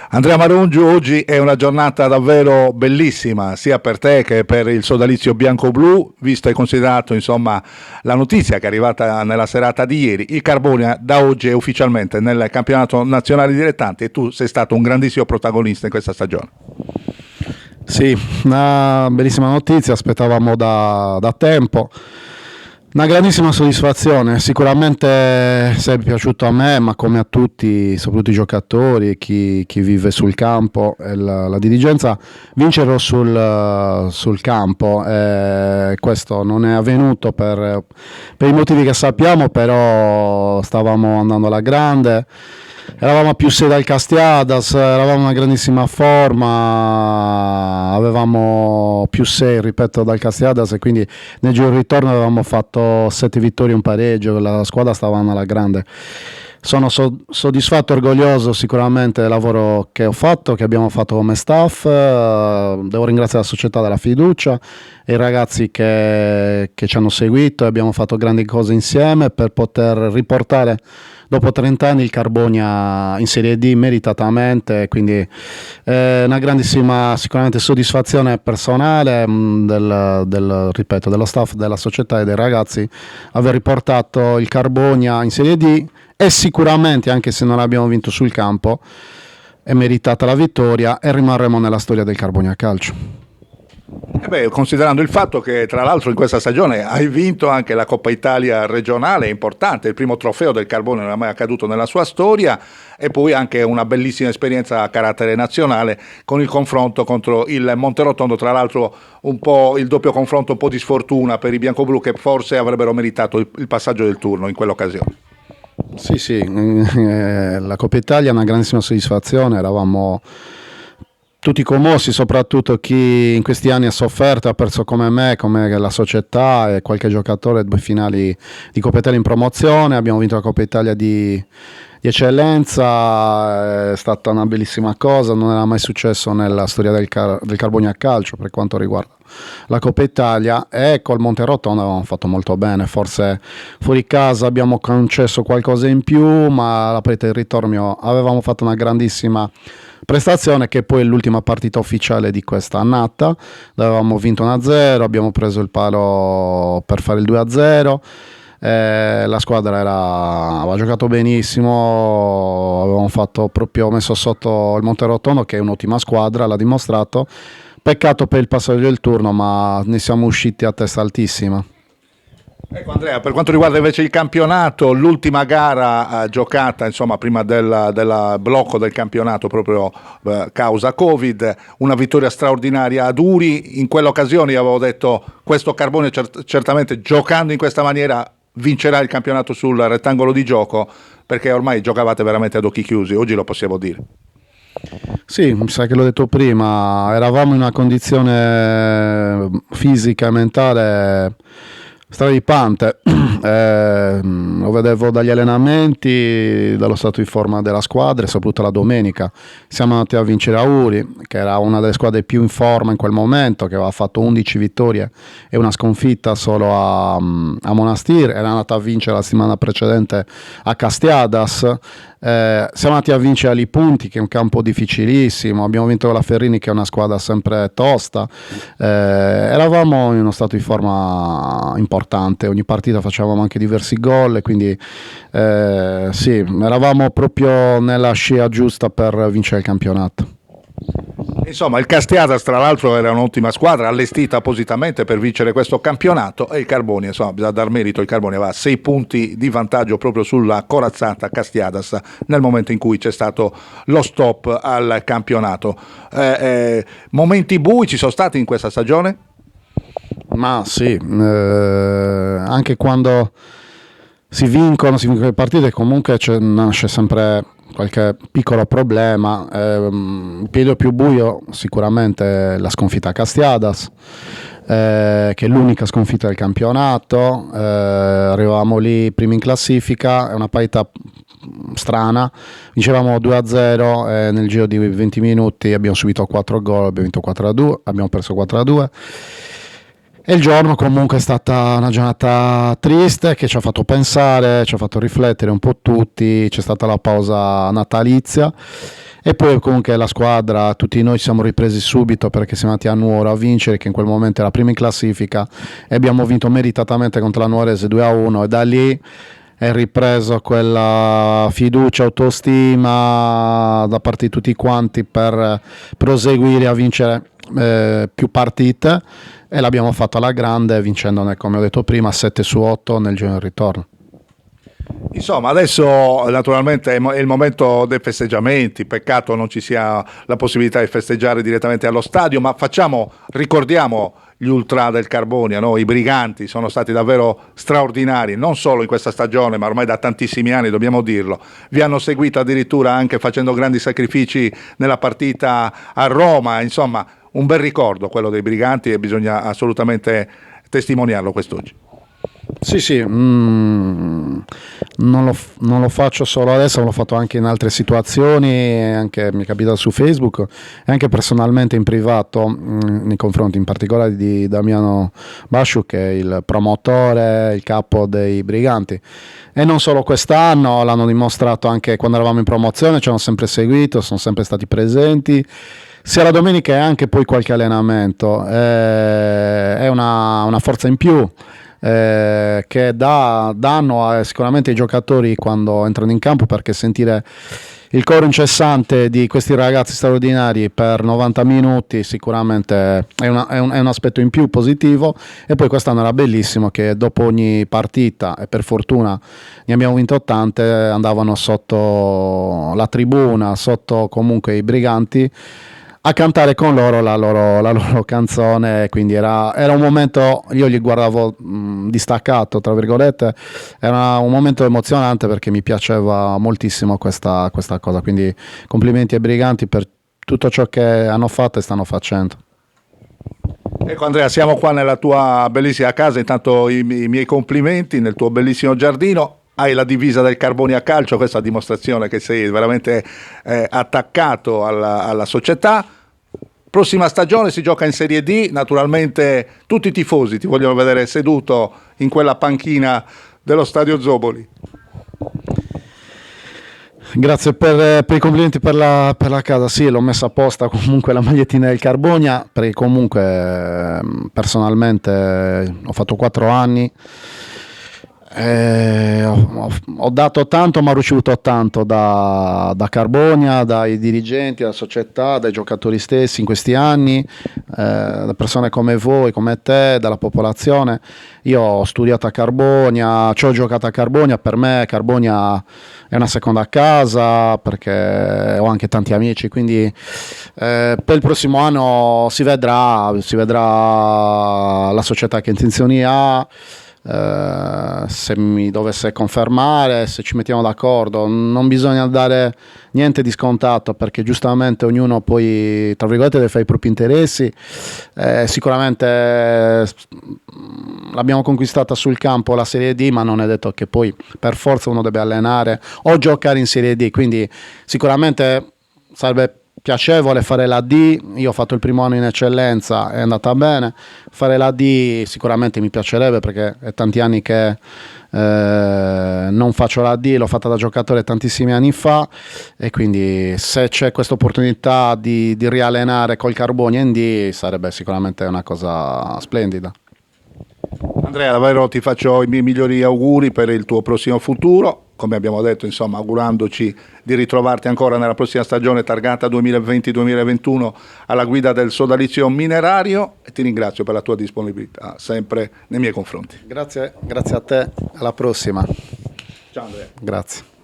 Andrea Marungiu, oggi è una giornata davvero bellissima sia per te che per il sodalizio bianco-blu, visto e considerato insomma la notizia che è arrivata nella serata di ieri. Il Carbonia da oggi è ufficialmente nel campionato nazionale dilettanti e tu sei stato un grandissimo protagonista in questa stagione. Sì, una bellissima notizia, aspettavamo da tempo. Una grandissima soddisfazione, sicuramente se è piaciuto a me, ma come a tutti, soprattutto i giocatori, chi vive sul campo e la dirigenza, vincerlo sul campo. Questo non è avvenuto per i motivi che sappiamo, però stavamo andando alla grande. Eravamo più 6 dal Castiadas, eravamo in una grandissima forma, avevamo più 6, ripeto, dal Castiadas, e quindi nel giro di ritorno avevamo fatto 7 vittorie e un pareggio, la squadra stava andando alla grande. Sono soddisfatto e orgoglioso sicuramente del lavoro che ho fatto, che abbiamo fatto come staff. Devo ringraziare la società della fiducia e i ragazzi che ci hanno seguito, e abbiamo fatto grandi cose insieme per poter riportare dopo 30 anni il Carbonia in Serie D meritatamente, quindi una grandissima sicuramente soddisfazione personale ripeto, dello staff, della società e dei ragazzi aver riportato il Carbonia in Serie D, e sicuramente, anche se non abbiamo vinto sul campo, è meritata la vittoria e rimarremo nella storia del Carbonia Calcio. Considerando il fatto che tra l'altro in questa stagione hai vinto anche la Coppa Italia regionale, importante, il primo trofeo del Carbone non è mai accaduto nella sua storia, e poi anche una bellissima esperienza a carattere nazionale con il confronto contro il Monterotondo, tra l'altro un po' il doppio confronto, un po' di sfortuna per i biancoblù che forse avrebbero meritato il passaggio del turno in quell'occasione. Sì, la Coppa Italia è una grandissima soddisfazione, eravamo tutti commossi, soprattutto chi in questi anni ha sofferto, ha perso come me, come la società e qualche giocatore, 2 finali di Coppa Italia in promozione. Abbiamo vinto la Coppa Italia di eccellenza, è stata una bellissima cosa, non era mai successo nella storia del Carbonia Calcio per quanto riguarda la Coppa Italia, e col Monterotondo avevamo fatto molto bene. Forse fuori casa abbiamo concesso qualcosa in più, ma la partita di ritorno avevamo fatto una grandissima prestazione, che poi è l'ultima partita ufficiale di questa annata, avevamo vinto 1-0, abbiamo preso il palo per fare il 2-0. La squadra aveva giocato benissimo, avevamo fatto proprio messo sotto il Monterotondo, che è un'ottima squadra, l'ha dimostrato. Peccato per il passaggio del turno, ma ne siamo usciti a testa altissima. Ecco Andrea, per quanto riguarda invece il campionato, l'ultima gara giocata insomma prima del blocco del campionato proprio causa Covid, una vittoria straordinaria a Duri. In quell'occasione io avevo detto questo Carbone certamente giocando in questa maniera vincerà il campionato sul rettangolo di gioco, perché ormai giocavate veramente ad occhi chiusi, oggi lo possiamo dire. Sì, mi sa che l'ho detto prima, eravamo in una condizione fisica e mentale straripante. Lo vedevo dagli allenamenti, dallo stato di forma della squadra, e soprattutto la domenica siamo andati a vincere a Uri, che era una delle squadre più in forma in quel momento, che aveva fatto 11 vittorie e una sconfitta solo a Monastir. Era andata a vincere la settimana precedente a Castiadas. Siamo andati a vincere a Lipunti, che è un campo difficilissimo, abbiamo vinto la Ferrini, che è una squadra sempre tosta. Eravamo in uno stato di forma importante, ogni partita facevamo anche diversi gol, e quindi sì, eravamo proprio nella scia giusta per vincere il campionato. Insomma, il Castiadas tra l'altro era un'ottima squadra allestita appositamente per vincere questo campionato, e il Carbonia, insomma, bisogna dar merito, il Carbonia va a 6 punti di vantaggio proprio sulla corazzata Castiadas nel momento in cui c'è stato lo stop al campionato. Momenti bui ci sono stati in questa stagione? Ma sì, anche quando si vincono le partite, comunque nasce sempre qualche piccolo problema. Il periodo più buio sicuramente la sconfitta a Castiadas, che è l'unica sconfitta del campionato. Arrivavamo lì primi in classifica, è una partita strana, vincevamo 2-0 e nel giro di 20 minuti abbiamo subito 4 gol, abbiamo vinto 4-2, abbiamo perso 4-2. E il giorno comunque è stata una giornata triste che ci ha fatto pensare, ci ha fatto riflettere un po' tutti, c'è stata la pausa natalizia e poi comunque la squadra, tutti noi ci siamo ripresi subito perché siamo andati a Nuoro a vincere, che in quel momento era prima in classifica, e abbiamo vinto meritatamente contro la Nuorese 2-1 e da lì è ripreso quella fiducia, autostima da parte di tutti quanti per proseguire a vincere più partite, e l'abbiamo fatto alla grande vincendone, come ho detto prima, 7-8 nel giorno del ritorno. Insomma, adesso naturalmente è il momento dei festeggiamenti, peccato non ci sia la possibilità di festeggiare direttamente allo stadio, ma ricordiamo gli ultra del Carbonia, no? I Briganti sono stati davvero straordinari, non solo in questa stagione, ma ormai da tantissimi anni, dobbiamo dirlo. Vi hanno seguito addirittura anche facendo grandi sacrifici nella partita a Roma, insomma, un bel ricordo quello dei Briganti e bisogna assolutamente testimoniarlo quest'oggi. Sì, non lo faccio solo adesso, l'ho fatto anche in altre situazioni, anche mi è capitato su Facebook e anche personalmente in privato, nei confronti in particolare di Damiano Basciu, che è il promotore, il capo dei Briganti. E non solo quest'anno, l'hanno dimostrato anche quando eravamo in promozione, ci hanno sempre seguito, sono sempre stati presenti, sia la domenica e anche poi qualche allenamento. È una forza in più. Che danno sicuramente ai giocatori quando entrano in campo, perché sentire il coro incessante di questi ragazzi straordinari per 90 minuti sicuramente è un aspetto in più positivo. E poi quest'anno era bellissimo che dopo ogni partita, e per fortuna ne abbiamo vinto tante, andavano sotto la tribuna, sotto comunque i Briganti, a cantare con loro la loro canzone, quindi era un momento, io li guardavo distaccato, tra virgolette, era un momento emozionante perché mi piaceva moltissimo questa cosa, quindi complimenti ai Briganti per tutto ciò che hanno fatto e stanno facendo. Ecco Andrea, siamo qua nella tua bellissima casa, intanto i miei complimenti nel tuo bellissimo giardino. Hai la divisa del Carbonia Calcio, questa è la dimostrazione che sei veramente attaccato alla società. Prossima stagione si gioca in Serie D, naturalmente tutti i tifosi ti vogliono vedere seduto in quella panchina dello Stadio Zoboli. Grazie per i complimenti per la casa. Sì, l'ho messa apposta comunque la magliettina del Carbonia, perché comunque personalmente ho fatto 4 anni. Ho dato tanto ma ho ricevuto tanto da Carbonia, dai dirigenti, dalla società, dai giocatori stessi in questi anni, da persone come voi, come te, dalla popolazione. Io ho studiato a Carbonia, ci ho giocato a Carbonia, per me Carbonia è una seconda casa perché ho anche tanti amici, quindi per il prossimo anno si vedrà la società che intenzioni ha. Se mi dovesse confermare, se ci mettiamo d'accordo, non bisogna dare niente di scontato, perché giustamente ognuno poi tra virgolette deve fare i propri interessi. Sicuramente l'abbiamo conquistata sul campo la Serie D, ma non è detto che poi per forza uno deve allenare o giocare in Serie D, quindi sicuramente sarebbe piacevole fare la D. Io ho fatto il primo anno in eccellenza, è andata bene. Fare la D sicuramente mi piacerebbe, perché è tanti anni che non faccio la D, l'ho fatta da giocatore tantissimi anni fa, e quindi se c'è questa opportunità di riallenare col Carbonia in D sarebbe sicuramente una cosa splendida. Andrea, davvero ti faccio i miei migliori auguri per il tuo prossimo futuro, come abbiamo detto, insomma, augurandoci di ritrovarti ancora nella prossima stagione targata 2020-2021 alla guida del sodalizio minerario, e ti ringrazio per la tua disponibilità sempre nei miei confronti. Grazie a te, alla prossima. Ciao Andrea. Grazie.